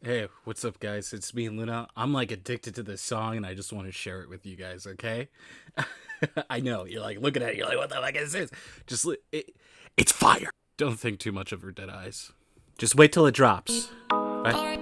Hey, what's up, guys? It's me, Luna. I'm like addicted to this song, and I just want to share it with you guys. Okay? I know you're like looking at it. You're like, "What the fuck is this?" It's fire. Don't think too much of her dead eyes. Just wait till it drops. Right?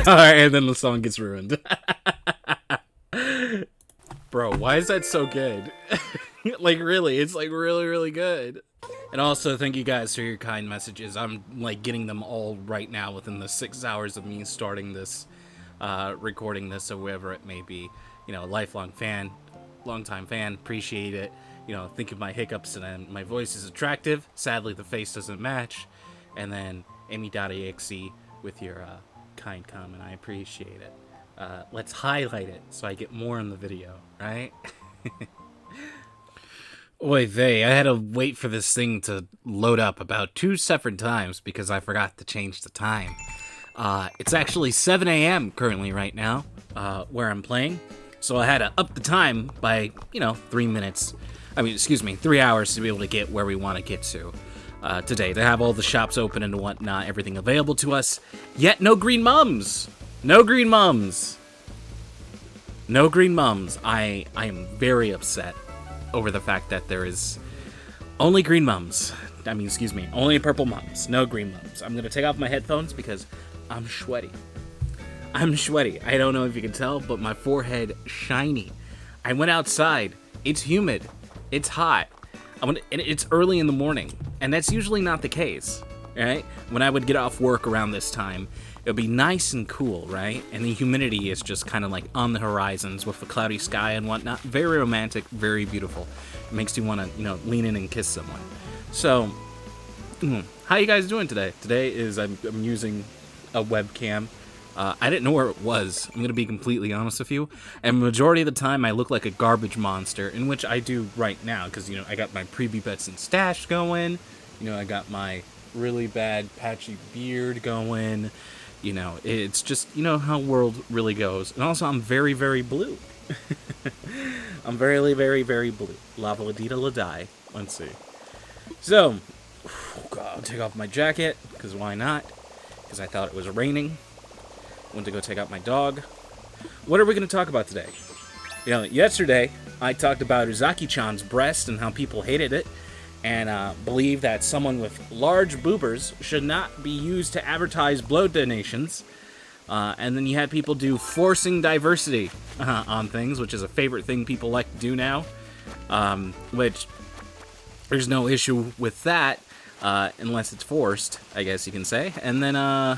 Alright, and then the song gets ruined. Bro, why is that so good? Like, really, it's like really good. And also, thank you guys for your kind messages. I'm like getting them all right now within the 6 hours of me starting this, recording this, or whatever it may be. You know, lifelong fan, long-time fan, appreciate it. You know, think of my hiccups and my voice is attractive. Sadly, the face doesn't match. And then Amy.exe with your, kind comment. I appreciate it. Let's highlight it so I get more in the video, right? Oy vey, I had to wait for this thing to load up about 2 separate times because I forgot to change the time. It's actually 7 a.m. currently right now, where I'm playing. So I had to up the time by, 3 minutes. 3 hours to be able to get where we want to get to. Today, to have all the shops open and whatnot, everything available to us. Yet no green mums! No green mums! No green mums. I am very upset over the fact that there is only green mums. Only purple mums. No green mums. I'm gonna take off my headphones because I'm sweaty. I don't know if you can tell, but my forehead shiny. I went outside. It's humid. It's hot. And it's early in the morning, and that's usually not the case, right? When I would get off work around this time, it would be nice and cool, right? And the humidity is just kind of like on the horizons with a cloudy sky and whatnot. Very romantic, very beautiful. It makes you want to, lean in and kiss someone. So, how you guys doing today? Today is I'm using a webcam. I didn't know where it was. I'm going to be completely honest with you. And majority of the time, I look like a garbage monster, in which I do right now, because, I got my preview bets and stash going. I got my really bad patchy beard going. It's just, how world really goes. And also, I'm very, very blue. I'm very, very, very blue. La-la-dee-da-la-die. Let's see. So, I'll take off my jacket, because why not? Because I thought it was raining. Went to go take out my dog. What are we going to talk about today? Yesterday, I talked about Uzaki-chan's breast and how people hated it, and believe that someone with large boobers should not be used to advertise blood donations. And then you had people do forcing diversity on things, which is a favorite thing people like to do now. Which, there's no issue with that, unless it's forced, I guess you can say. And then,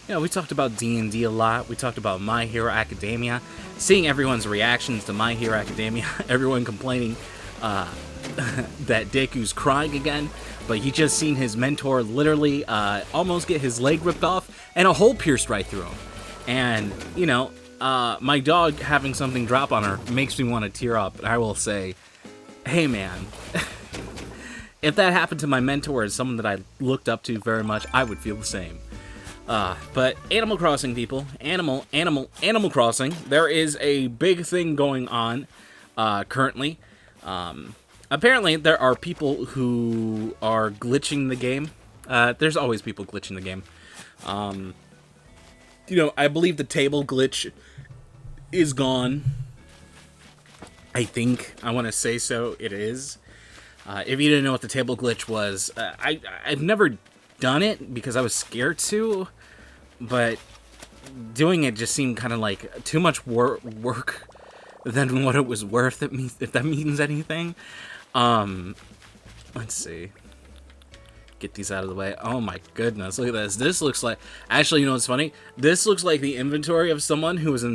we talked about D&D a lot. We talked about My Hero Academia. Seeing everyone's reactions to My Hero Academia. Everyone complaining that Deku's crying again. But he just seen his mentor literally almost get his leg ripped off and a hole pierced right through him. And, my dog having something drop on her makes me want to tear up. And I will say, hey man, if that happened to my mentor as someone that I looked up to very much, I would feel the same. But Animal Crossing, people. Animal Crossing. There is a big thing going on, currently. Apparently, there are people who are glitching the game. There's always people glitching the game. I believe the table glitch is gone. I want to say so. It is. If you didn't know what the table glitch was, I've never done it because I was scared to. But doing it just seemed kind of like too much work than what it was worth, if that means anything. Let's see. Get these out of the way. Oh my goodness, look at this. This looks like... Actually, you know what's funny? This looks like the inventory of someone who was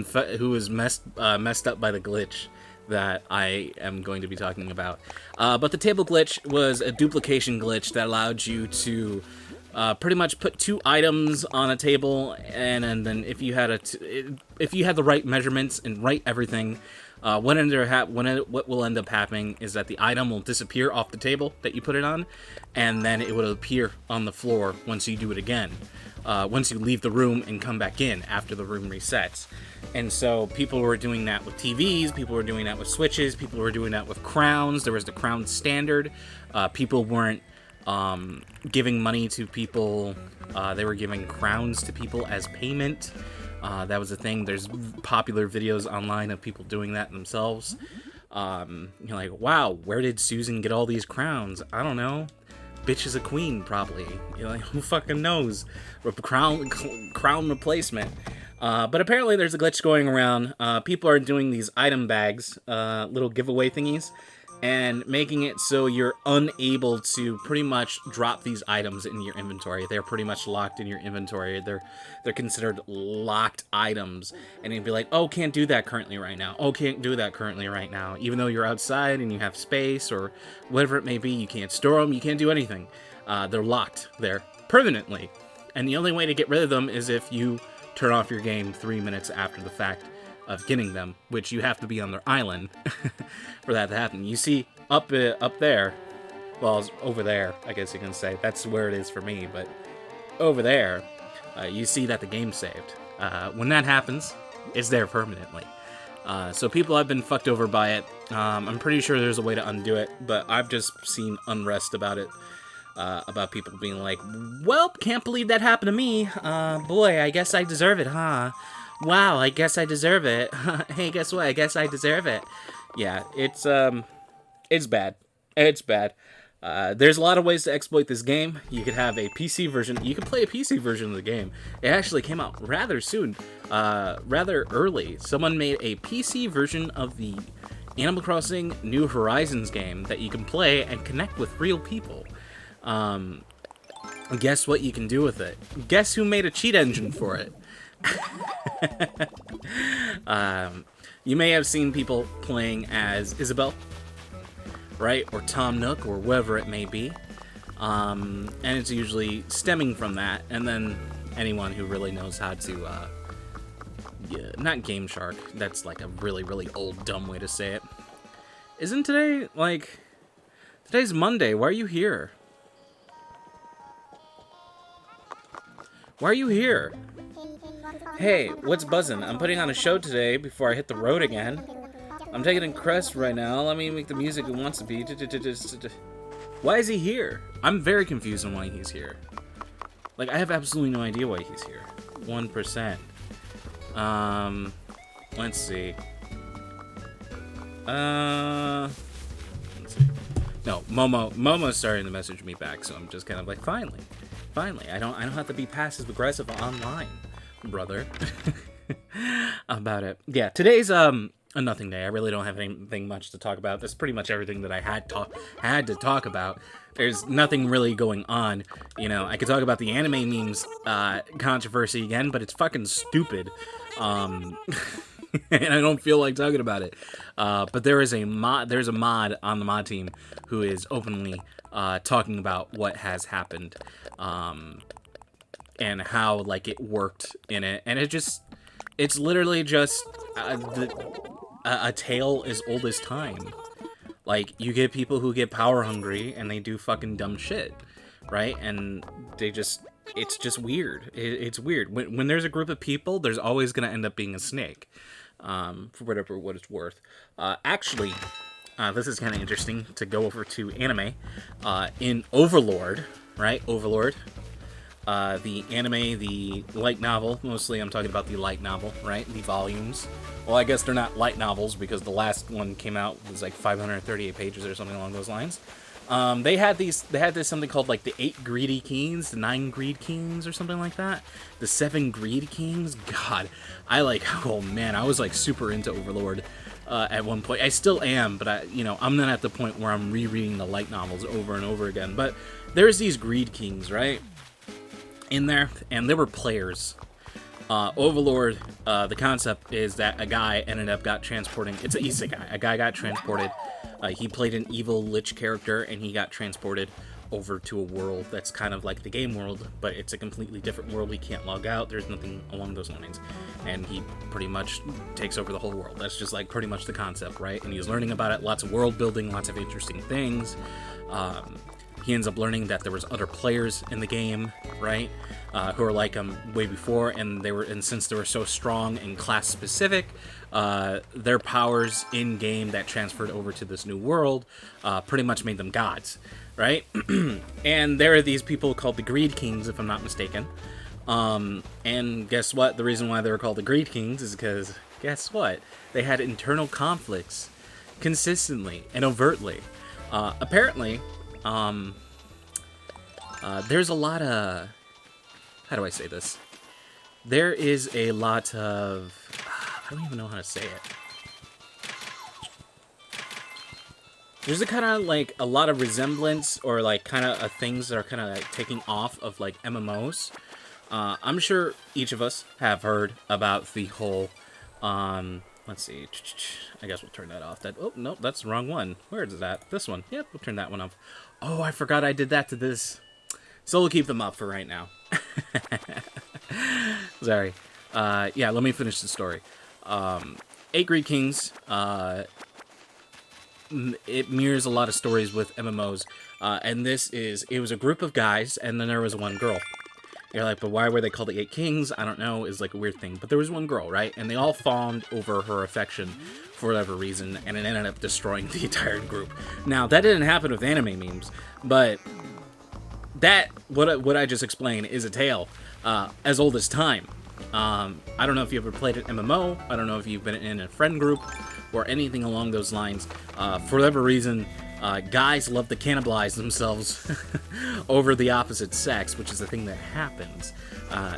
messed up by the glitch. that I am going to be talking about. But the table glitch was a duplication glitch that allowed you to pretty much put 2 items on a table, and then if you had if you had the right measurements and right everything, what will end up happening is that the item will disappear off the table that you put it on, and then it will appear on the floor once you do it again. Once you leave the room and come back in after the room resets. And so people were doing that with TVs, people were doing that with Switches, people were doing that with crowns. There was the crown standard. People weren't giving money to people. They were giving crowns to people as payment. That was a thing. There's popular videos online of people doing that themselves. You're like, wow, where did Susan get all these crowns? I don't know. Bitch is a queen, probably. You're like, who fucking knows? Crown replacement. But apparently there's a glitch going around. People are doing these item bags, little giveaway thingies, and making it so you're unable to pretty much drop these items in your inventory. They're pretty much locked in your inventory. They're considered locked items. And you'd be like, oh, can't do that currently right now. Oh, can't do that currently right now. Even though you're outside and you have space or whatever it may be, you can't store them, you can't do anything. They're locked there permanently. And the only way to get rid of them is if you turn off your game 3 minutes after the fact of getting them, which you have to be on their island for that to happen. You see up there, well, it's over there, I guess you can say. That's where it is for me, but over there, you see that the game's saved. When that happens, it's there permanently. So people have been fucked over by it. I'm pretty sure there's a way to undo it, but I've just seen unrest about it. About people being like, well, can't believe that happened to me. Boy, I guess I deserve it, huh? Wow, I guess I deserve it. Hey, guess what? I guess I deserve it. Yeah, it's bad. It's bad. There's a lot of ways to exploit this game. You could have a PC version. You could play a PC version of the game. It actually came out rather soon, rather early. Someone made a PC version of the Animal Crossing New Horizons game that you can play and connect with real people. Guess what you can do with it? Guess who made a cheat engine for it? You may have seen people playing as Isabelle, right? Or Tom Nook, or whoever it may be. And it's usually stemming from that. And then anyone who really knows how to, not Game Shark. That's like a really, really old, dumb way to say it. Isn't today, like, today's Monday. Why are you here? Why are you here? Hey, what's buzzing? I'm putting on a show today before I hit the road again. I'm taking a crest right now. Let me make the music it wants to be. Why is he here? I'm very confused on why he's here. Like, I have absolutely no idea why he's here. 1%. Let's see. Let's see. No, Momo's starting to message me back, so I'm just kind of like, finally, I don't have to be passive aggressive online, brother. About it. Yeah, today's a nothing day. I really don't have anything much to talk about. That's pretty much everything that I had to talk about. There's nothing really going on. You know, I could talk about the anime memes controversy again, but it's fucking stupid. And I don't feel like talking about it. But there's a mod on the mod team who is openly talking about what has happened. And how, like, it worked in it. And it's literally just a tale as old as time. Like, you get people who get power hungry and they do fucking dumb shit, right? And it's just weird. It's weird. When there's a group of people, there's always going to end up being a snake, for what it's worth. Actually, this is kind of interesting to go over to anime. In Overlord, right? Overlord. The anime, the light novel, mostly I'm talking about the light novel, right? The volumes. Well, I guess they're not light novels because the last one came out was like 538 pages or something along those lines. They had this something called like the 8 Greedy Kings, the 9 Greed Kings or something like that. The 7 Greed Kings. God, oh man, I was like super into Overlord at one point. I still am, but I'm not at the point where I'm rereading the light novels over and over again. But there's these Greed Kings, right? In there, and there were players. Overlord, the concept is that a guy got transporting. It's an isekai. A guy got transported. He played an evil lich character, and he got transported over to a world that's kind of like the game world, but it's a completely different world. He can't log out. There's nothing along those lines, and he pretty much takes over the whole world. That's just like pretty much the concept, right? And he's learning about it. Lots of world building, lots of interesting things. He ends up learning that there was other players in the game, right, who are like him way before, and since they were so strong and class specific, their powers in game that transferred over to this new world pretty much made them gods, right? And there are these people called the Greed Kings, if I'm not mistaken. And guess what? The reason why they were called the Greed Kings is because guess what? They had internal conflicts consistently and overtly. Apparently. There's a lot of, how do I say this? There is a lot of, I don't even know how to say it. There's a kind of like a lot of resemblance or like kind of things that are kind of like taking off of like MMOs. I'm sure each of us have heard about the whole, let's see, I guess we'll turn that off. Oh, no, that's the wrong one. Where is that? This one. Yep, we'll turn that one off. Oh, I forgot I did that to this. So we'll keep them up for right now. Sorry. Yeah, let me finish the story. Eight Greed Kings, it mirrors a lot of stories with MMOs. And it was a group of guys, and then there was one girl. You're like, but why were they called the Eight Kings? I don't know, is like a weird thing. But there was one girl, right? And they all fawned over her affection for whatever reason, and it ended up destroying the entire group. Now, that didn't happen with anime memes, but what I just explained is a tale as old as time. I don't know if you ever played an MMO. I don't know if you've been in a friend group or anything along those lines. For whatever reason, guys love to cannibalize themselves over the opposite sex, which is a thing that happens.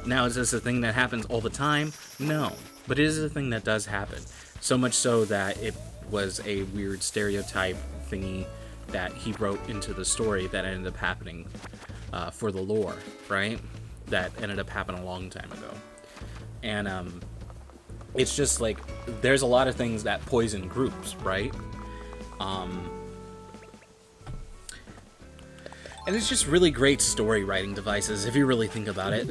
Now, is this a thing that happens all the time? No, but it is a thing that does happen. So much so that it was a weird stereotype thingy that he wrote into the story that ended up happening for the lore, right? That ended up happening a long time ago. And it's just like, there's a lot of things that poison groups, right? And it's just really great story writing devices, if you really think about it.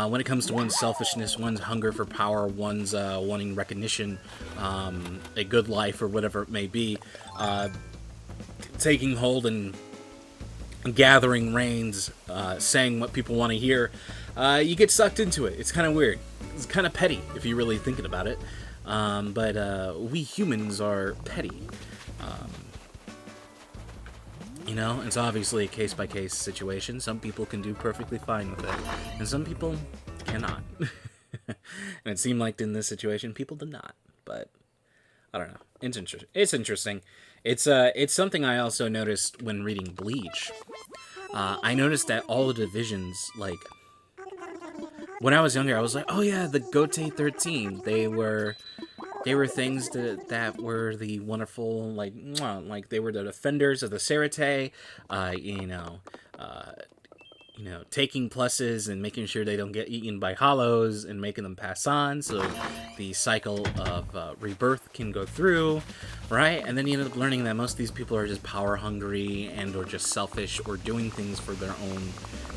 When it comes to one's selfishness, one's hunger for power, one's wanting recognition, a good life, or whatever it may be, taking hold and gathering reins, saying what people want to hear, you get sucked into it. It's kind of weird. It's kind of petty, if you're really thinking about it. But we humans are petty. You know, it's obviously a case-by-case situation. Some people can do perfectly fine with it, and some people cannot. And it seemed like in this situation, people did not. But I don't know. It's interesting. It's something I also noticed when reading Bleach. I noticed that all the divisions, like, when I was younger, I was like, oh yeah, the Gote 13. They were things that were the wonderful, like they were the defenders of the Serite, taking pluses and making sure they don't get eaten by hollows and making them pass on so the cycle of rebirth can go through, right? And then you end up learning that most of these people are just power hungry and or just selfish or doing things for their own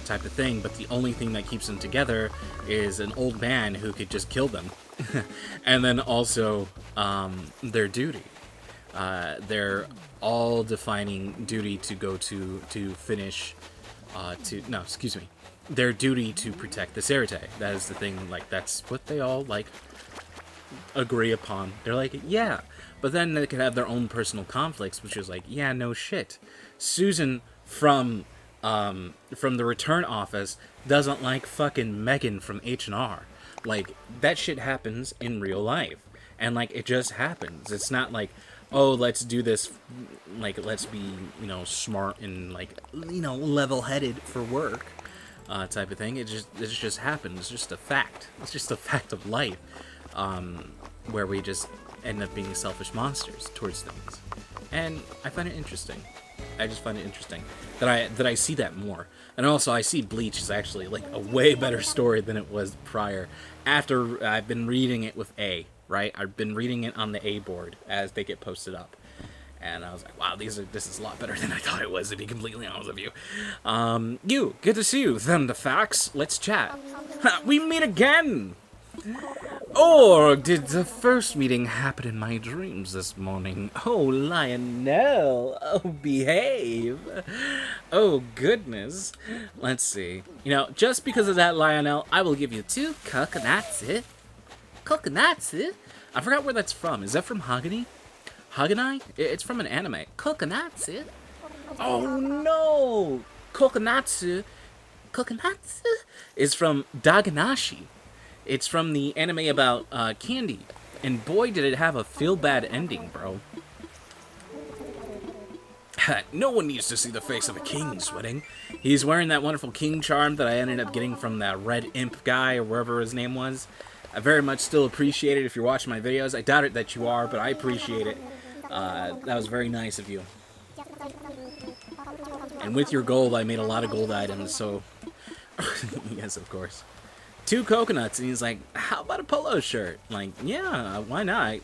type of thing, but the only thing that keeps them together is an old man who could just kill them. And then also their duty. They're all defining duty to go to finish their duty to protect the Serite. That is the thing, like, that's what they all, like, agree upon. They're like, yeah, but then they could have their own personal conflicts, which is like, yeah, no shit. Susan from the return office doesn't like fucking Megan from H&R. Like, that shit happens in real life. And, like, it just happens. It's not like, oh, let's do this, like, let's be, smart and, like, level-headed for work, type of thing. It just happens. It's just a fact. It's just a fact of life, where we just end up being selfish monsters towards things. And I find it interesting. I just find it interesting that I see that more. And also, I see Bleach is actually like a way better story than it was prior. After I've been reading it with A, right? I've been reading it on the A board as they get posted up. And I was like, wow, this is a lot better than I thought it was, to be completely honest with you. Good to see you. Them the facts. Let's chat. We meet again! Or did the first meeting happen in my dreams this morning? Oh, Lionel. Oh, behave. Oh, goodness. Let's see. You know, just because of that, Lionel, I will give you 2 coconuts. Coconuts? I forgot where that's from. Is that from Hagani? Haganai? It's from an anime. Kokonatsu? Oh no! Kokonatsu is from Daganashi. It's from the anime about candy. And boy, did it have a feel-bad ending, bro. No one needs to see the face of a king sweating. He's wearing that wonderful king charm that I ended up getting from that red imp guy, or wherever his name was. I very much still appreciate it if you're watching my videos. I doubt it that you are, but I appreciate it. That was very nice of you. And with your gold, I made a lot of gold items, so... yes, of course. 2 coconuts, and he's like, how about a polo shirt? Like, yeah, why not?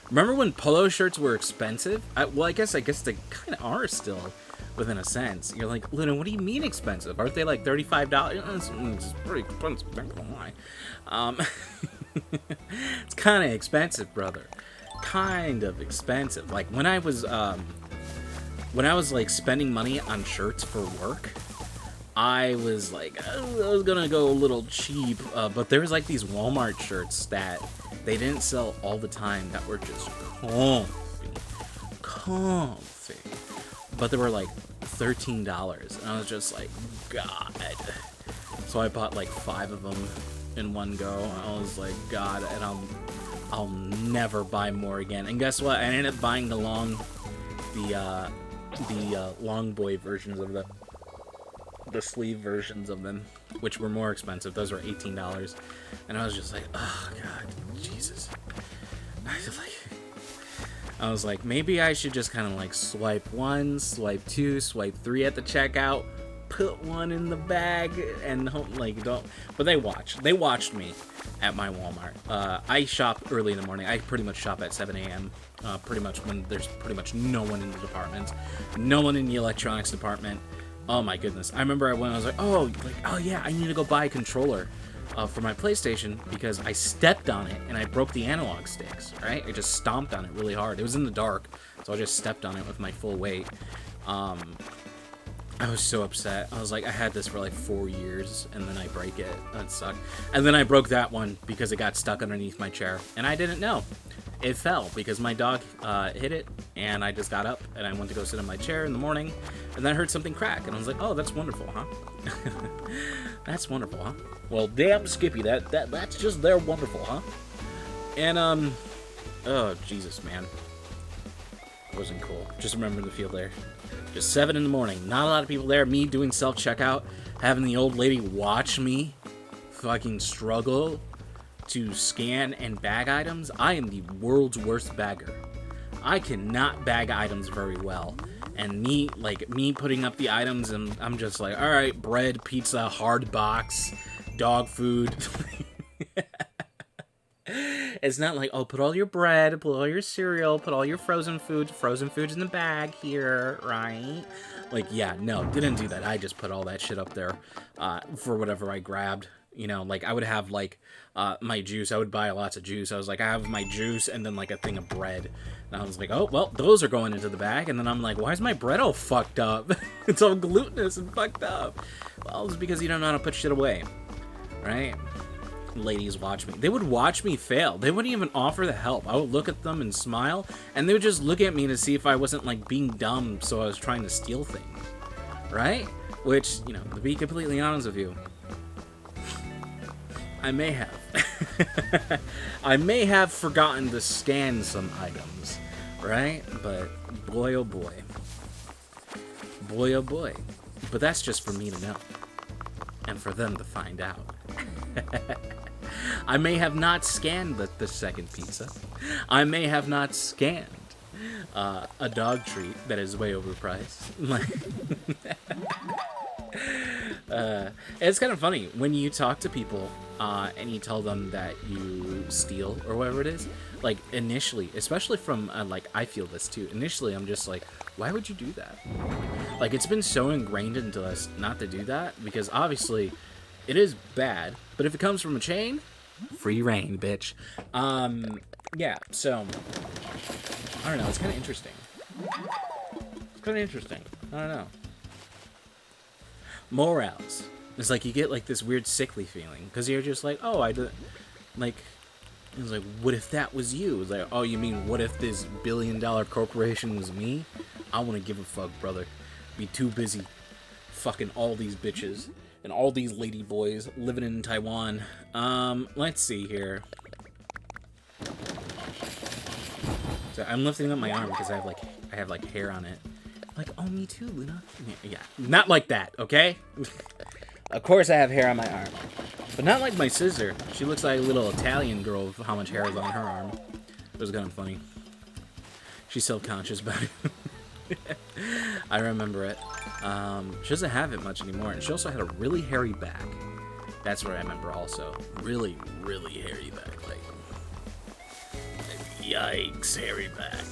Remember when polo shirts were expensive? Well, I guess they kind of are still, within a sense. You're like, Luna, what do you mean expensive? Aren't they like $35? It's pretty expensive, why? It's kind of expensive, brother. Kind of expensive. Like when I was like spending money on shirts for work, I was like, oh, I was gonna go a little cheap, but there was like these Walmart shirts that they didn't sell all the time that were just comfy, but they were like $13, and I was just like, God. So I bought like 5 of them in one go. I was like, God, and I'll never buy more again. And guess what? I ended up buying the long boy versions of the sleeve versions of them, which were more expensive. Those were $18, and I was just like, oh God, Jesus. I was like, maybe I should just kind of like swipe 1, swipe 2, swipe 3 at the checkout, put 1 in the bag, and don't. But they watched me at my Walmart. I shop early in the morning. I pretty much shop at 7 a.m. Pretty much when there's pretty much no one in the department, no one in the electronics department. Oh my goodness! I remember I was like, oh yeah, I need to go buy a controller for my PlayStation because I stepped on it and I broke the analog sticks. Right? I just stomped on it really hard. It was in the dark, so I just stepped on it with my full weight. I was so upset. I was like, I had this for like 4 years, and then I break it. That sucked. And then I broke that one because it got stuck underneath my chair, and I didn't know. It fell because my dog hit it, and I just got up, and I went to go sit in my chair in the morning, and then I heard something crack, and I was like, oh, that's wonderful, huh? That's wonderful, huh? Well, damn Skippy, that's just there wonderful, huh? And, oh, Jesus, man. It wasn't cool. Just remember the field there. Just 7 in the morning. Not a lot of people there. Me doing self-checkout. Having the old lady watch me fucking struggle to scan and bag items. I am the world's worst bagger. I cannot bag items very well. And me putting up the items, and I'm just like, alright, bread, pizza, hard box, dog food. It's not like, oh, put all your bread, put all your cereal, put all your frozen foods in the bag here, right? Like, yeah, no, didn't do that. I just put all that shit up there for whatever I grabbed. You know, like, I would have, like, my juice. I would buy lots of juice. I was like, I have my juice and then, like, a thing of bread. And I was like, oh, well, those are going into the bag. And then I'm like, why is my bread all fucked up? It's all glutinous and fucked up. Well, it's because you don't know how to put shit away, right? Ladies watch me. They would watch me fail. They wouldn't even offer the help. I would look at them and smile, and they would just look at me to see if I wasn't, like, being dumb, so I was trying to steal things. Right? Which, you know, to be completely honest with you, I may have. I may have forgotten to scan some items, right? But boy, oh boy. Boy, oh boy. But that's just for me to know. And for them to find out. I may have not scanned the second pizza. I may have not scanned a dog treat that is way overpriced. It's kind of funny when you talk to people and you tell them that you steal or whatever it is. Like initially, especially from like I feel this too. Initially, I'm just like, why would you do that? Like it's been so ingrained into us not to do that because obviously it is bad. But if it comes from a chain, free reign, bitch. Yeah. So I don't know. It's kind of interesting. I don't know. Morals. It's like you get like this weird sickly feeling because you're just like, oh, I do, like. It was like, what if that was you? It was like, oh, you mean what if this billion-dollar corporation was me? I want to give a fuck, brother. Be too busy fucking all these bitches and all these lady boys living in Taiwan. Let's see here. So I'm lifting up my arm because I have like hair on it. Like, oh, me too, Luna. Yeah, not like that, okay? Of course I have hair on my arm. But not like my sister. She looks like a little Italian girl with how much hair is on her arm. It was kind of funny. She's self-conscious about it. I remember it. She doesn't have it much anymore. And she also had a really hairy back. That's what I remember also. Really, really hairy back. Like, yikes, hairy back.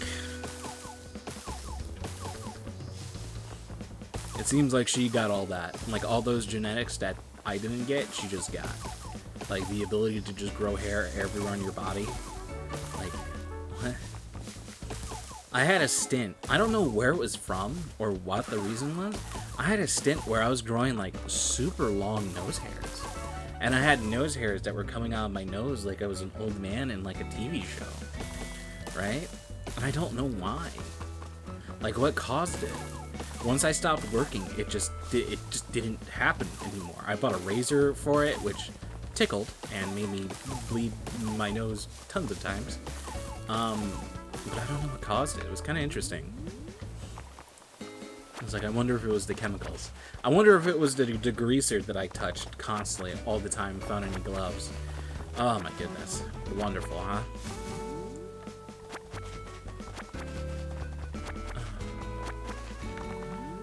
It seems like she got all that. Like, all those genetics that I didn't get, she just got. Like, the ability to just grow hair everywhere on your body. Like, what? I had a stint. I don't know where it was from or what the reason was. I had a stint where I was growing, like, super long nose hairs. And I had nose hairs that were coming out of my nose like I was an old man in, like, a TV show. Right? And I don't know why. Like, what caused it? Once I stopped working, it just didn't happen anymore. I bought a razor for it, which tickled and made me bleed my nose tons of times. But I don't know what caused it. It was kind of interesting. I was like, I wonder if it was the chemicals. I wonder if it was the degreaser that I touched constantly all the time without any gloves. Oh my goodness. Wonderful, huh?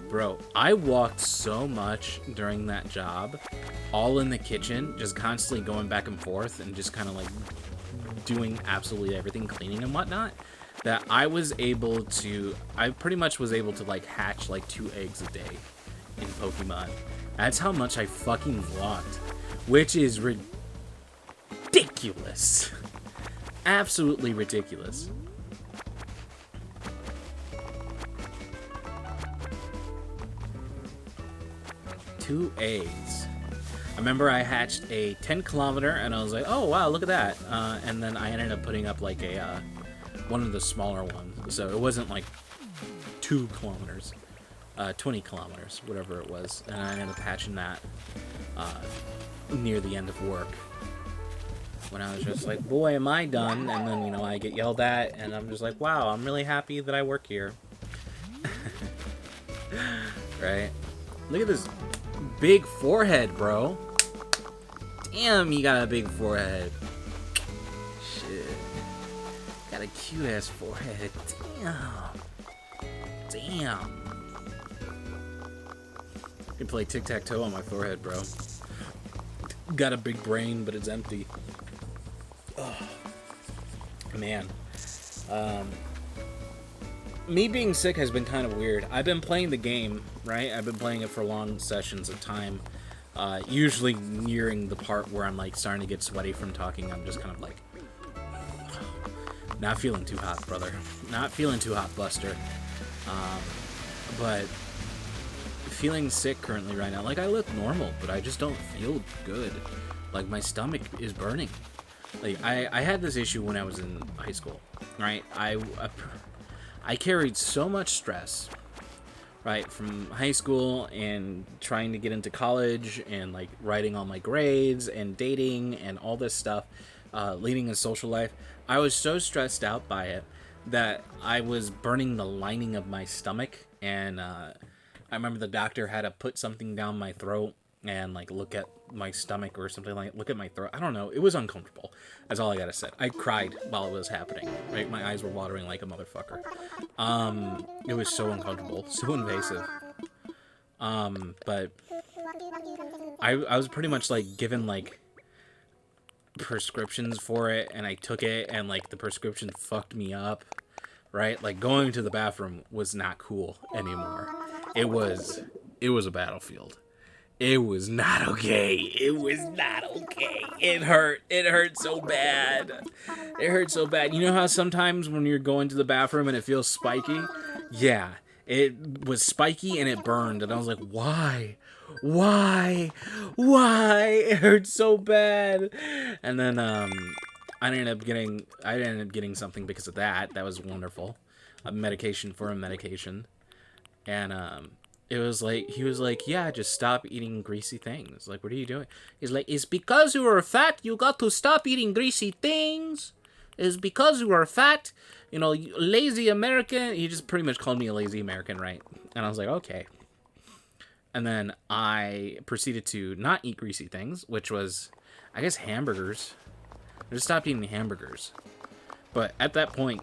Bro, I walked so much during that job, all in the kitchen, just constantly going back and forth and just kind of like doing absolutely everything, cleaning and whatnot, that I pretty much was able to like hatch like 2 eggs a day in Pokemon. That's how much I fucking vlogged, which is ridiculous. Absolutely ridiculous. Two eggs. I remember I hatched a 10-kilometer, and I was like, "Oh wow, look at that!" And then I ended up putting up like a one of the smaller ones, so it wasn't like 2 kilometers, 20 kilometers, whatever it was. And I ended up hatching that near the end of work when I was just like, "Boy, am I done!" And then I get yelled at, and I'm just like, "Wow, I'm really happy that I work here." Right? Look at this. Big forehead, bro. Damn, you got a big forehead. Shit. Got a cute ass forehead. Damn. I can play tic-tac-toe on my forehead, bro. Got a big brain, but it's empty. Oh. Man. Me being sick has been kind of weird. I've been playing the game, right? I've been playing it for long sessions of time. Usually nearing the part where I'm like starting to get sweaty from talking. I'm just kind of like, not feeling too hot, brother. Not feeling too hot, Buster. But feeling sick currently right now. Like, I look normal, but I just don't feel good. Like, my stomach is burning. Like, I had this issue when I was in high school, right? I carried so much stress, right, from high school and trying to get into college and like writing all my grades and dating and all this stuff, leading a social life. I was so stressed out by it that I was burning the lining of my stomach, and I remember the doctor had to put something down my throat and like look at my stomach or something, like look at my throat. I don't know. It was uncomfortable. That's all I gotta say. I cried while it was happening. Right, my eyes were watering like a motherfucker. It was so uncomfortable, so invasive. But I was pretty much like given like prescriptions for it, and I took it, and like the prescription fucked me up. Right, like going to the bathroom was not cool anymore. It was a battlefield. It was not okay. It was not okay. It hurt. It hurt so bad. It hurt so bad. You know how sometimes when you're going to the bathroom and it feels spiky? Yeah, it was spiky and it burned, and I was like, why? Why? It hurt so bad. And then I ended up getting something because of that. That was wonderful. A medication for a medication. And it was like, he was like, yeah, just stop eating greasy things. Like, what are you doing? He's like, it's because you are fat, you got to stop eating greasy things. It's because you are fat, you know, you lazy American. He just pretty much called me a lazy American, right? And I was like, okay. And then I proceeded to not eat greasy things, which was, I guess, hamburgers. I just stopped eating hamburgers. But at that point,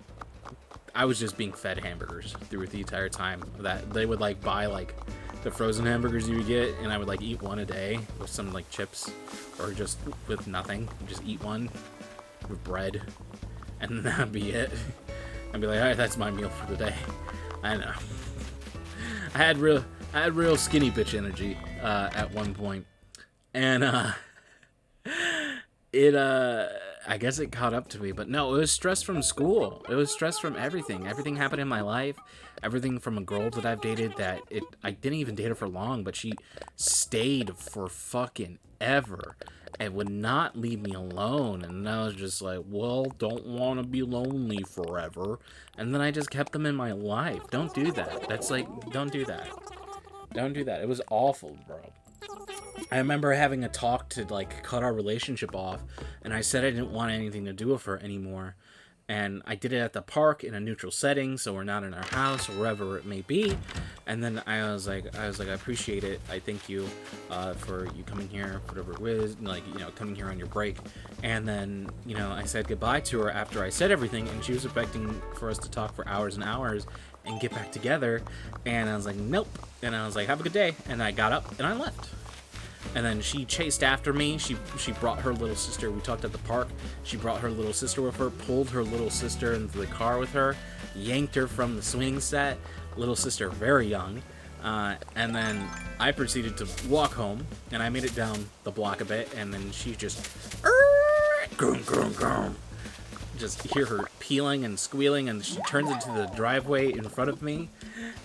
I was just being fed hamburgers through the entire time. That they would like buy like the frozen hamburgers you would get, and I would like eat one a day with some like chips, or just with nothing. Just eat one with bread, and that'd be it. I'd be like, all right, that's my meal for the day. I know. I had real skinny bitch energy at one point, and I guess it caught up to me, but no, it was stress from school. It was stress from everything. Everything happened in my life. Everything from a girl that I've dated I didn't even date her for long, but she stayed for fucking ever and would not leave me alone. And I was just like, well, don't want to be lonely forever. And then I just kept them in my life. Don't do that. That's like, don't do that. Don't do that. It was awful, bro. I remember having a talk to like cut our relationship off, and I said I didn't want anything to do with her anymore, and I did it at the park in a neutral setting, so we're not in our house or wherever it may be. And then I was like, I appreciate it. I thank you for you coming here, whatever it was, like, you know, coming here on your break. And then, you know, I said goodbye to her after I said everything, and she was expecting for us to talk for hours and hours and get back together. And I was like, nope. And I was like, have a good day. And I got up and I left. And then she chased after me. She brought her little sister. We talked at the park. She brought her little sister with her, pulled her little sister into the car with her, yanked her from the swing set. Little sister, very young. And then I proceeded to walk home, and I made it down the block a bit, and then she just, just hear her peeling and squealing, and she turns into the driveway in front of me.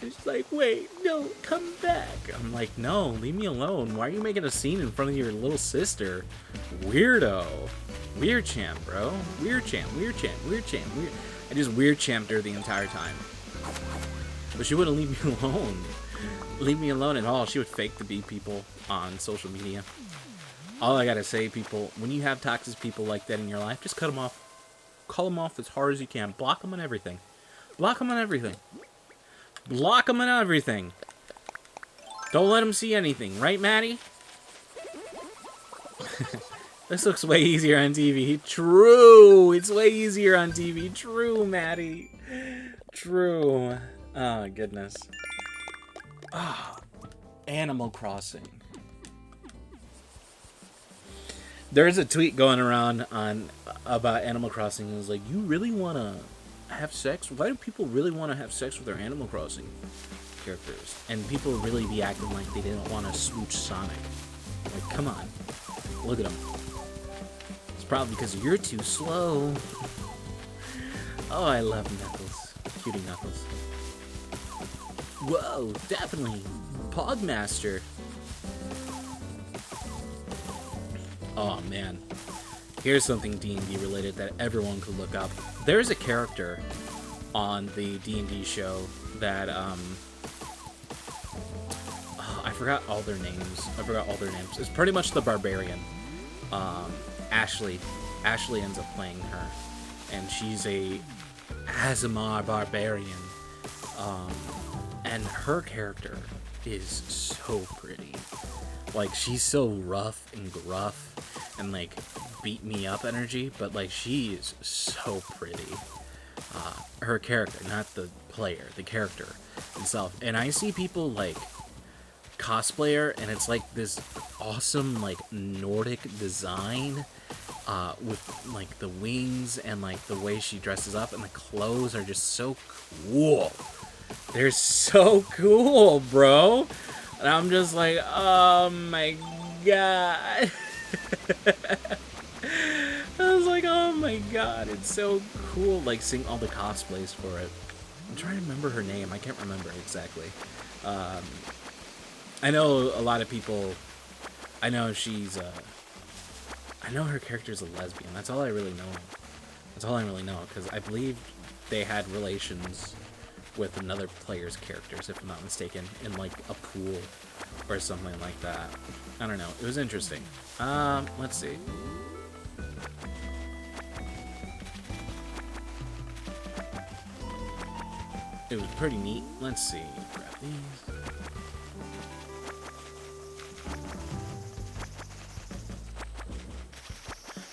And she's like, wait, no, come back. I'm like, no, leave me alone. Why are you making a scene in front of your little sister? Weirdo. Weird champ, bro. Weird champ. I just weird champed her the entire time. But she wouldn't leave me alone. Leave me alone at all. She would fake to be people on social media. All I gotta say, people, when you have toxic people like that in your life, just cut them off. Call them off as hard as you can. Block them on everything. Block them on everything. Block them on everything. Don't let them see anything. Right, Maddie? This looks way easier on TV. True. It's way easier on TV. True, Maddie. True. Oh, goodness. Oh, Animal Crossing. There's a tweet going around about Animal Crossing. It was like, you really want to have sex? Why do people really want to have sex with their Animal Crossing characters? And people really be acting like they didn't want to smooch Sonic. Like, come on. Look at them. It's probably because you're too slow. Oh, I love Knuckles. Cutie Knuckles. Whoa, definitely. Pogmaster. Oh, man. Here's something D&D related that everyone could look up. There's a character on the D&D show that, I forgot all their names. It's pretty much the barbarian. Ashley. Ashley ends up playing her. And she's a Azamar barbarian. And her character is so pretty. Like, she's so rough and gruff and, like, beat me up energy, but, like, she is so pretty. Her character, not the player, the character itself. And I see people, like, cosplay her, and it's, like, this awesome, like, Nordic design, with, like, the wings and, like, the way she dresses up, and the clothes are just so cool. They're so cool, bro. And I'm just like, oh my god. I was like, oh my god, it's so cool, like, seeing all the cosplays for it. I'm trying to remember her name. I can't remember exactly. I know a lot of people... I know she's, I know her character's a lesbian. That's all I really know. That's all I really know, because I believe they had relations with another player's characters, if I'm not mistaken, in, like, a pool or something like that. I don't know. It was interesting. Let's see. It was pretty neat. Let's see. Grab these.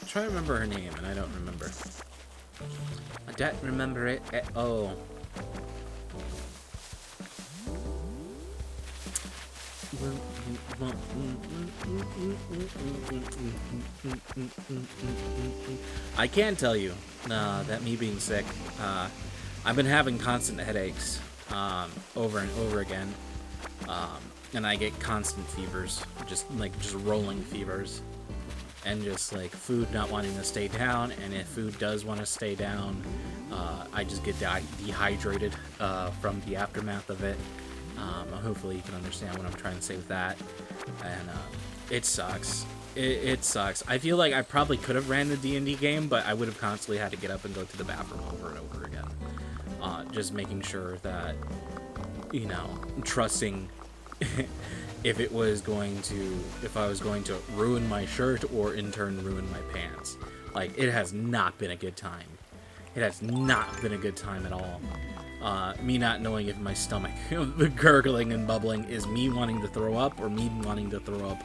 I'm trying to remember her name, and I don't remember. I don't remember it at all. I can tell you that me being sick, I've been having constant headaches over and over again, and I get constant fevers, just rolling fevers, and just like food not wanting to stay down, and if food does want to stay down, I just get dehydrated from the aftermath of it. Hopefully you can understand what I'm trying to say with that. And it sucks. It sucks. I feel like I probably could have ran the D&D game, but I would have constantly had to get up and go to the bathroom over and over again. Just making sure that, you know, trusting if I was going to ruin my shirt or in turn ruin my pants. Like, it has not been a good time. It has not been a good time at all. Me not knowing if my stomach, the gurgling and bubbling, is me wanting to throw up or me wanting to throw up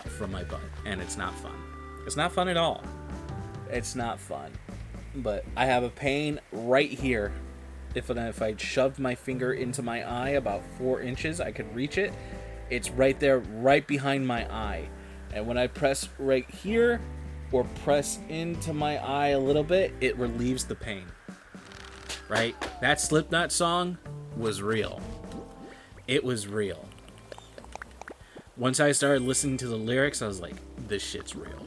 from my butt. And it's not fun. It's not fun at all. It's not fun. But I have a pain right here. If I shoved my finger into my eye about 4 inches, I could reach it. It's right there, right behind my eye. And when I press right here or press into my eye a little bit, it relieves the pain. Right? That Slipknot song was real. It was real. Once I started listening to the lyrics, I was like, this shit's real.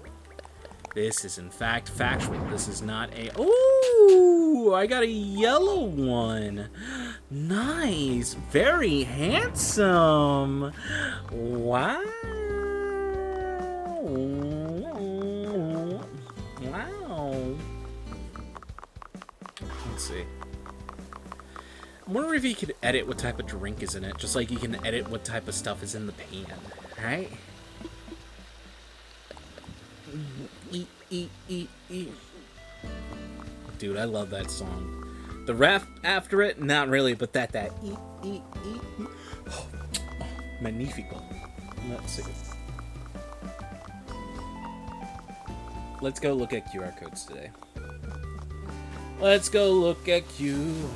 This is in fact factual. This is not a... Ooh! I got a yellow one. Nice. Very handsome. Wow. Wow. Let's see. I wonder if you could edit what type of drink is in it, just like you can edit what type of stuff is in the pan, right? Dude, I love that song. The rap after it, not really, but that oh, magnifico. Let's see. Let's go look at QR codes today. Let's go look at QR.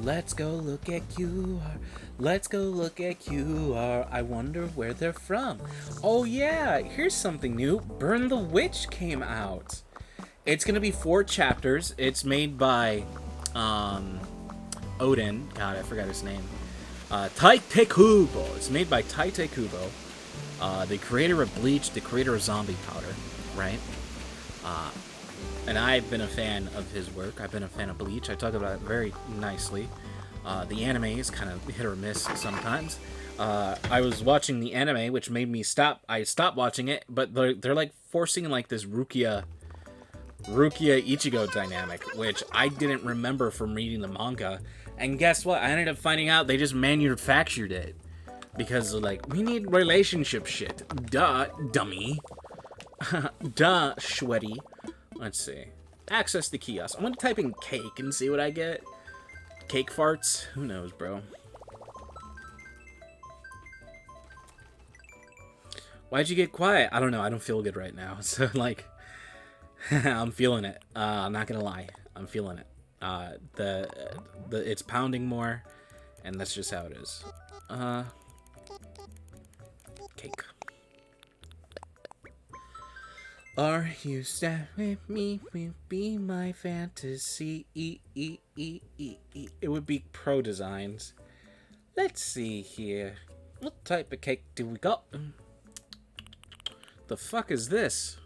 Let's go look at QR. Let's go look at QR. I wonder where they're from. Oh yeah, here's something new. Burn the Witch came out. It's gonna be 4 chapters. It's made by Odin. God, I forgot his name. Taite Kubo. It's made by Taite Kubo, the creator of Bleach, the creator of Zombie Powder, right? And I've been a fan of his work. I've been a fan of Bleach. I talk about it very nicely. The anime is kind of hit or miss sometimes. I was watching the anime, which made me stop. I stopped watching it, but they're like forcing like this Rukia Ichigo dynamic, which I didn't remember from reading the manga. And guess what? I ended up finding out they just manufactured it. Because like, we need relationship shit. Duh, dummy. Duh, Shweddy. Let's see. Access the kiosk. I'm gonna type in cake and see what I get. Cake farts? Who knows, bro? Why'd you get quiet? I don't know. I don't feel good right now. So, like, I'm feeling it. I'm not gonna lie. I'm feeling it. It's pounding more, and that's just how it is. Cake. Are you sad with me? Will be my fantasy. It would be pro designs. Let's see here. What type of cake do we got? The fuck is this?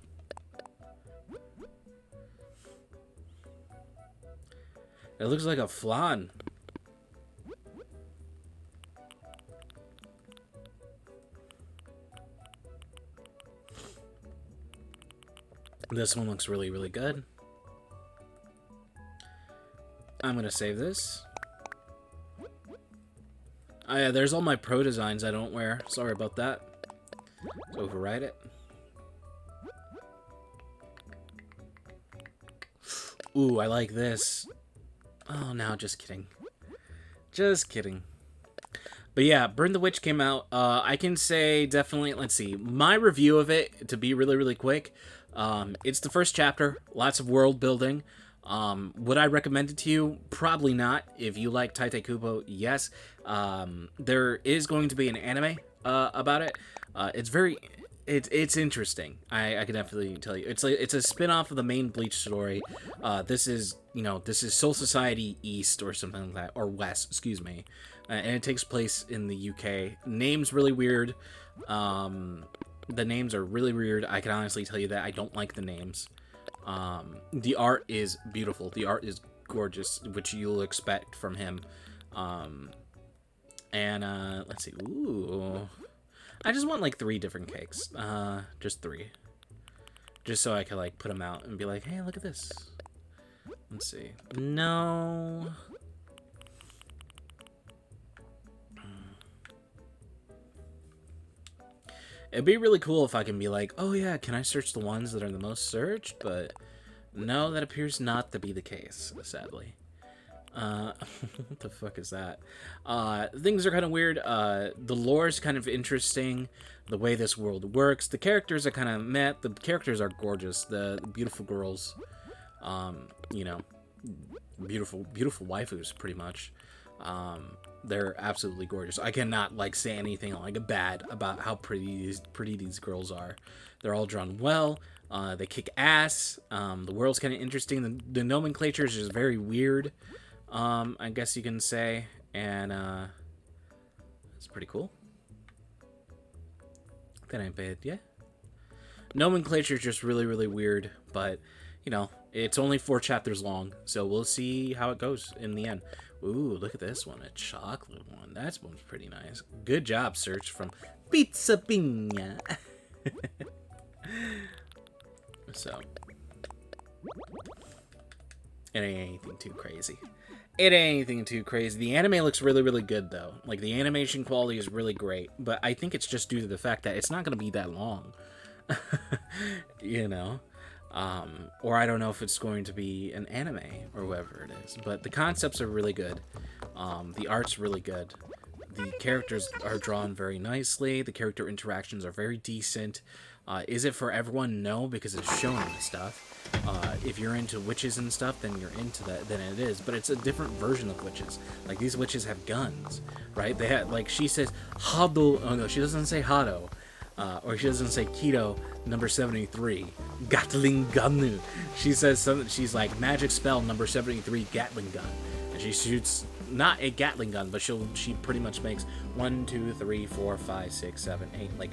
It looks like a flan. This one looks really, really good. I'm gonna save this. Oh yeah, there's all my pro designs I don't wear. Sorry about that. Let's overwrite it. Ooh, I like this. Oh, no, just kidding. Just kidding. But yeah, Burn the Witch came out. I can say definitely, let's see, my review of it, to be really, really quick, it's the first chapter, lots of world building. Would I recommend it to you? Probably not. If you like Tite Kubo, yes. There is going to be an anime about it. It's interesting. I can definitely tell you. It's a spin-off of the main Bleach story. This is Soul Society East or something like that, or West, excuse me. And it takes place in the UK. Name's really weird. The names are really weird. I can honestly tell you that I don't like the names. The art is beautiful. The art is gorgeous, which you'll expect from him. Let's see. Ooh. I just want like 3 different cakes. Just 3. Just so I can like put them out and be like, hey, look at this. Let's see. No. It'd be really cool if I can be like, oh yeah, can I search the ones that are the most searched? But no, that appears not to be the case, sadly. What the fuck is that? Things are kind of weird. The lore is kind of interesting. The way this world works. The characters are kind of meh. The characters are gorgeous. The beautiful girls. You know, beautiful waifus, pretty much. They're absolutely gorgeous. I cannot like say anything like bad about how pretty these girls are. They're all drawn well. They kick ass. The world's kind of interesting. The nomenclature is just very weird. I guess you can say, and it's pretty cool. That ain't bad, yeah. Nomenclature is just really, really weird, but you know, it's only 4 chapters long, so we'll see how it goes in the end. Ooh, look at this one, a chocolate one. That one's pretty nice. Good job, Search from Pizza Pina. So, it ain't anything too crazy. It ain't anything too crazy. The anime looks really, really good, though. Like, the animation quality is really great. But I think it's just due to the fact that it's not going to be that long. You know? Or I don't know if it's going to be an anime or whatever it is. But the concepts are really good. The art's really good. The characters are drawn very nicely. The character interactions are very decent. Is it for everyone? No, because it's shonen and stuff. If you're into witches and stuff, then you're into that. Then it is. But it's a different version of witches. Like, these witches have guns, right? They have, like, she says Hado. Oh no, she doesn't say Hado, or she doesn't say Kido number 73. Gatling Gun. She says something. She's like magic spell number 73 Gatling gun, and she shoots. Not a Gatling gun, but she pretty much makes 1, 2, 3, 4, 5, 6, 7, 8 like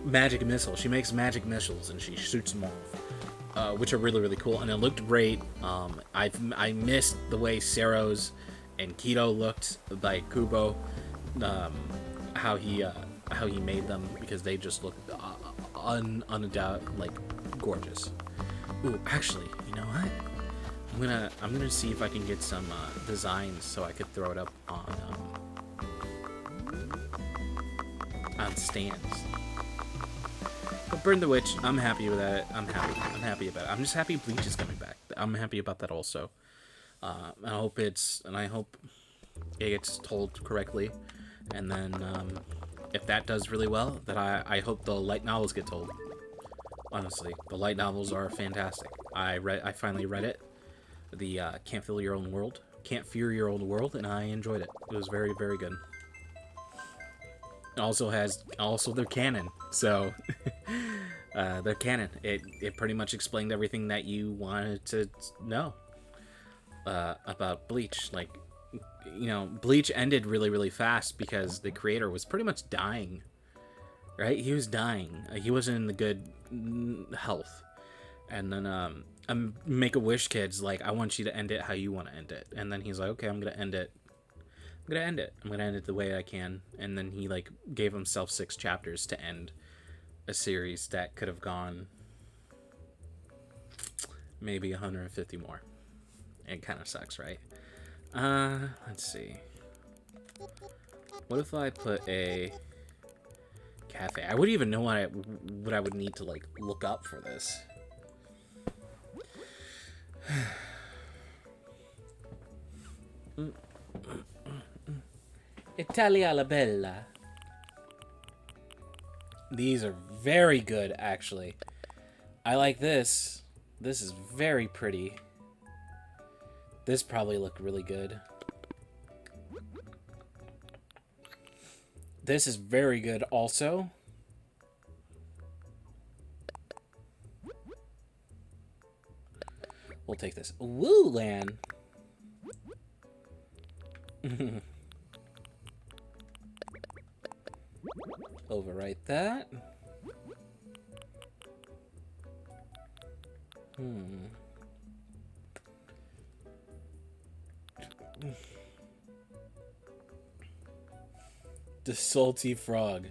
magic missiles. She makes magic missiles and she shoots them off, which are really, really cool. And it looked great. I missed the way Seros and Kido looked like Kubo, how he made them, because they just looked undoubtedly like gorgeous. Ooh, actually, you know what? I'm gonna see if I can get some designs so I could throw it up on stands. But Burn the Witch, I'm happy with that. I'm happy about it. I'm just happy Bleach is coming back. I'm happy about that also. I hope it gets told correctly, and then if that does really well, then I hope the light novels get told. Honestly, the light novels are fantastic. I finally read it. The Can't Fear Your Own World, and I enjoyed it. It was very, very good. It also they're canon, so they're canon. It pretty much explained everything that you wanted to know about Bleach. Like, you know, Bleach ended really, really fast because the creator was pretty much dying. Right? He was dying. He wasn't in the good health. And then Make-A-Wish kid's like, I want you to end it how you want to end it. And then he's like, okay, I'm gonna end it. I'm gonna end it the way I can. And then he like gave himself 6 chapters to end a series that could have gone maybe 150 more. It kind of sucks, right? Let's see. What if I put a cafe? I wouldn't even know what I would need to like look up for this. Italia la Bella. These are very good, actually. I like this. This is very pretty. This probably looked really good. This is very good also. We'll take this. Woo, Lan. Overwrite that. The salty frog.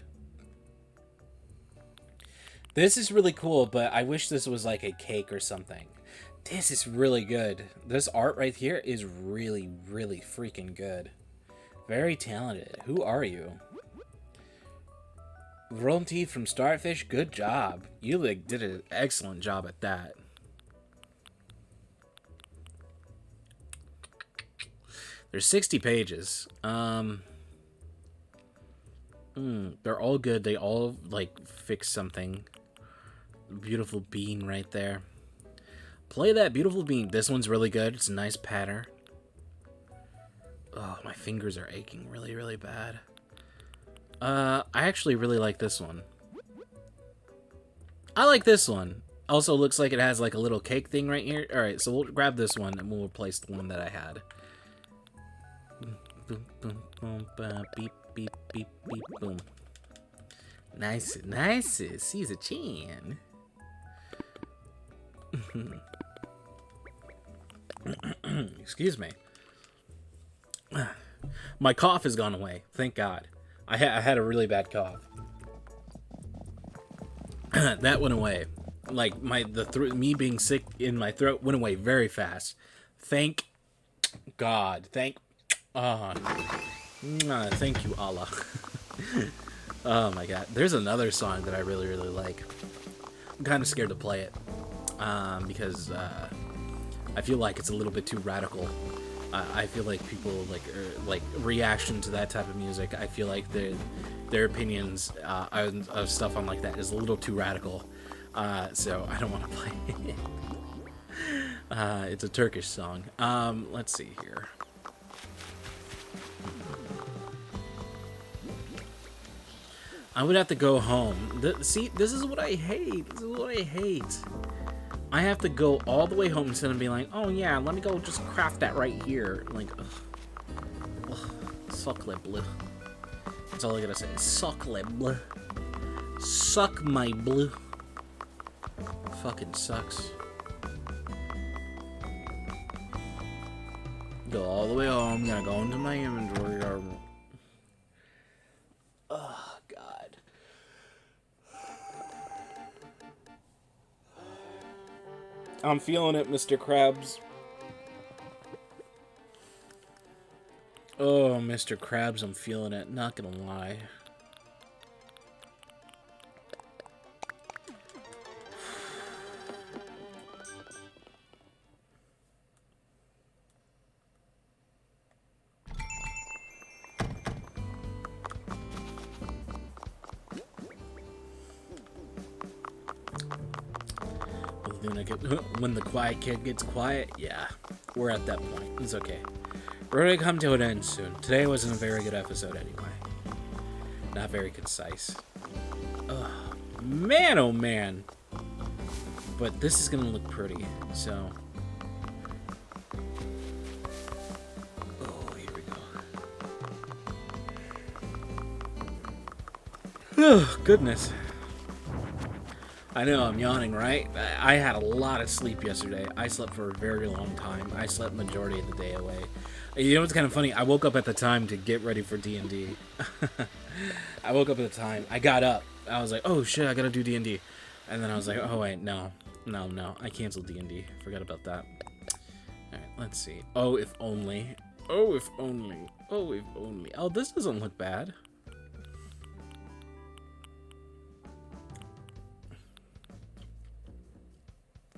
This is really cool, but I wish this was like a cake or something. This is really good. This art right here is really, really freaking good. Very talented. Who are you? Grown teeth from Starfish. Good job. You like did an excellent job at that. There's 60 pages. They're all good. They all like fix something. Beautiful bean right there. Play that beautiful bean. This one's really good. It's a nice pattern. Oh, my fingers are aching really, really bad. I actually really like this one. I like this one. Also looks like it has like a little cake thing right here. Alright, so we'll grab this one and we'll replace the one that I had. Boom, boom, boom, beep, beep, beep, beep, boom. Nice, nice. He's a chin. Excuse me. My cough has gone away. Thank God. I had a really bad cough. That went away. Like me being sick in my throat went away very fast. Thank God. Thank you, Allah. Oh my God. There's another song that I really, really like. I'm kind of scared to play it because I feel like it's a little bit too radical. I feel like people like reaction to that type of music. I feel like their opinions of stuff on like that is a little too radical. So I don't want to play it. It's a Turkish song. Let's see here. I would have to go home. See, this is what I hate. This is what I hate. I have to go all the way home instead of being like, oh yeah, let me go just craft that right here. Like, ugh. Suck le bleu. That's all I gotta say. Suck le bleu. Suck my blue. Fucking sucks. Go all the way home. Gonna go into my inventory. Oh, God. I'm feeling it, Mr. Krabs. Oh, Mr. Krabs, I'm feeling it. Not gonna lie. when the quiet kid gets quiet, yeah, we're at that point. It's okay. We're gonna come to an end soon. Today wasn't a very good episode anyway. Not very concise. Ugh, man, oh man. But this is gonna look pretty, so. Oh, here we go. Oh, goodness. I know, I'm yawning, right? I had a lot of sleep yesterday. I slept for a very long time. I slept majority of the day away. You know what's kind of funny? I woke up at the time to get ready for D&D. I woke up at the time. I got up. I was like, oh shit, I gotta do D&D. And then I was like, oh wait, no. I canceled D&D. Forgot about that. Alright, let's see. Oh, if only. Oh, if only. Oh, if only. Oh, this doesn't look bad.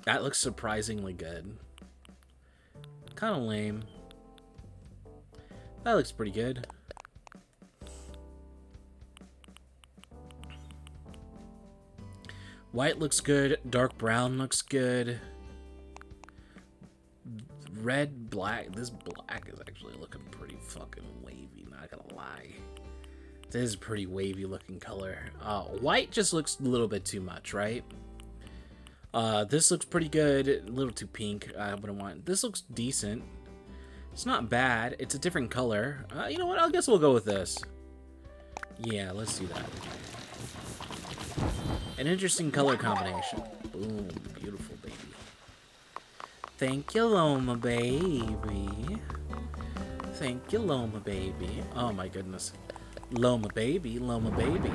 That looks surprisingly good. Kind of lame. That looks pretty good. White looks good. Dark brown looks good. Red, black. This black is actually looking pretty fucking wavy, not gonna lie. This is a pretty wavy looking color. White just looks a little bit too much, right? This looks pretty good. A little too pink. I wouldn't want. This looks decent. It's not bad. It's a different color. You know what? I guess we'll go with this. Yeah, let's do that. An interesting color combination. Boom. Beautiful, baby. Thank you, Loma baby. Thank you, Loma baby. Oh my goodness. Loma baby. Loma baby.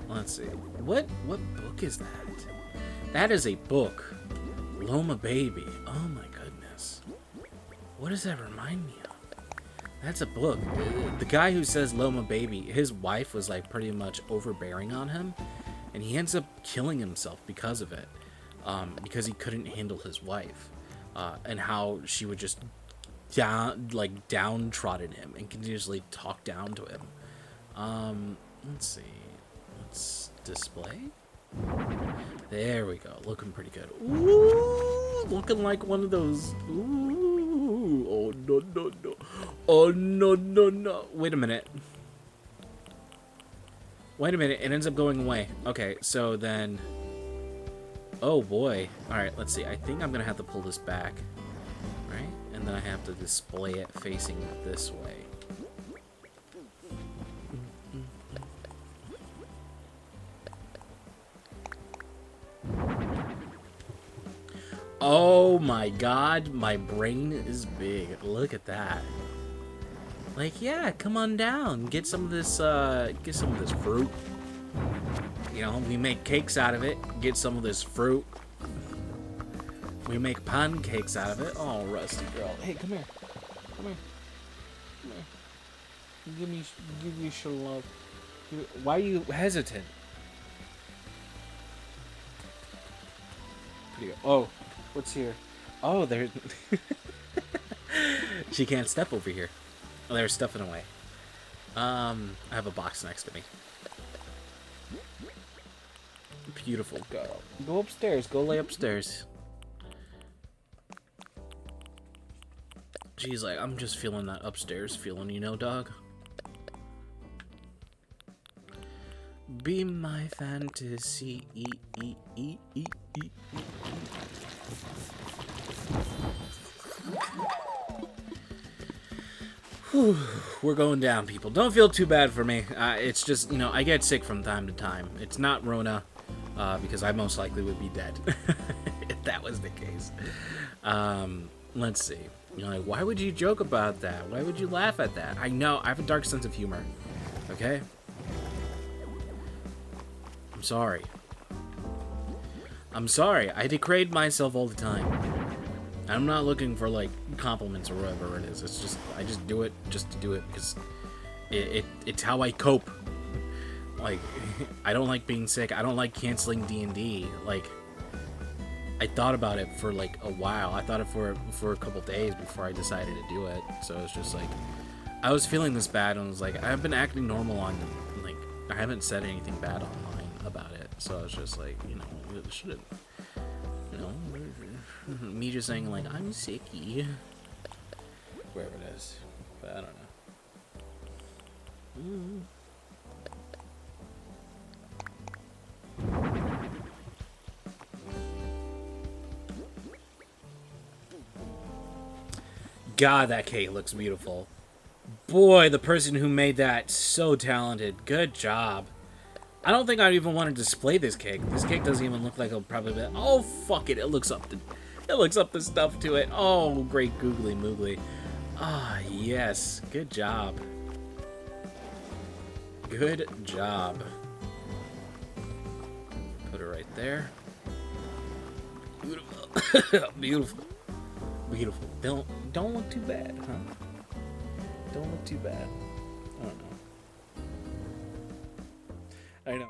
Let's see. What book is that? That is a book. Loma baby. Oh my goodness. What does that remind me of? That's a book. The guy who says Loma baby, his wife was like pretty much overbearing on him, and he ends up killing himself because of it, because he couldn't handle his wife, and how she would just downtrodden him and continuously talk down to him. Let's see. Let's display. There we go. Looking pretty good. Ooh, looking like one of those. Ooh. Oh no no no. Oh no no no. Wait a minute. Wait a minute. It ends up going away. Okay, so then. Oh boy. All right. Let's see. I think I'm gonna have to pull this back, right? And then I have to display it facing this way. Oh my god, my brain is big. Look at that. Like, yeah, come on down. Get some of this fruit. You know, we make cakes out of it. Get some of this fruit. We make pancakes out of it. Oh, Rusty girl. Hey, come here. Come here. Come here. Give me some love. Why are you hesitant? Oh. What's here? Oh, there. She can't step over here. Oh, there's stuffing away. I have a box next to me. Beautiful girl. Go upstairs. Go lay upstairs. She's like, I'm just feeling that upstairs feeling, you know, dog? Be my fantasy. Whew. We're going down, people. Don't feel too bad for me. It's just, you know, I get sick from time to time. It's not Rona, because I most likely would be dead if that was the case. Let's see. You know, like, why would you joke about that? Why would you laugh at that? I know, I have a dark sense of humor. Okay? I'm sorry. I'm sorry. I degrade myself all the time. I'm not looking for, like, compliments or whatever it is. It's just, I just do it just to do it because it's how I cope. Like, I don't like being sick. I don't like canceling D&D. Like, I thought about it for, like, a while. I thought it for a couple days before I decided to do it. So it's just, like, I was feeling this bad and I was like, I've been acting normal on, like, I haven't said anything bad online about it. So it's just, like, you know, it shouldn't. know, me just saying like I'm sicky, wherever it is, but I don't know. God, that cake looks beautiful. Boy, the person who made that, so talented. Good job. I don't think I even want to display this cake. This cake doesn't even look like it'll probably be... Oh, fuck it. It looks up the stuff to it. Oh, great googly moogly. Ah, yes. Good job. Good job. Put it right there. Beautiful. Beautiful. Beautiful. Don't look too bad, huh? Don't look too bad. I don't know. I know.